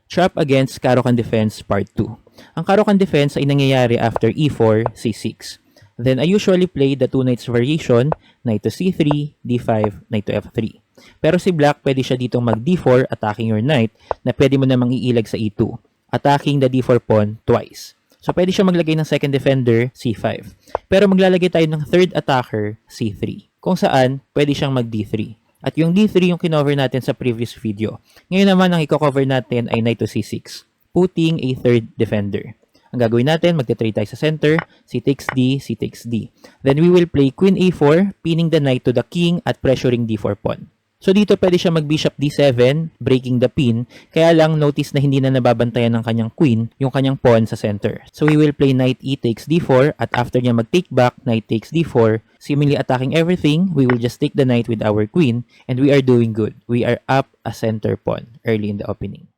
Trap against Caro-Kann defense part 2. Ang Caro-Kann defense ay nangyayari after e4, c6. Then I usually play the two knights variation, knight to c3, d5, knight to f3. Pero si black pwede siya ditong mag d4 attacking your knight na pwede mo namang iilag sa e2, attacking the d4 pawn twice. So pwede siya maglagay ng second defender c5. Pero maglalagay tayo ng third attacker c3, kung saan pwede siyang mag d3. At yung d3 yung kinover natin sa previous video. Ngayon naman ang i-cover natin ay knight to c6, putting a third defender. Ang gagawin natin, magte-trade tayo sa center, c takes d, c takes d. Then we will play queen a4, pinning the knight to the king at pressuring d4 pawn. So dito pwede siya mag-bishop d7, breaking the pin, kaya lang notice na hindi na nababantayan ng kanyang queen, yung kanyang pawn sa center. So we will play knight e takes d4, at after niya mag-take back, knight takes d4, seemingly attacking everything, we will just take the knight with our queen, and we are doing good. We are up a center pawn early in the opening.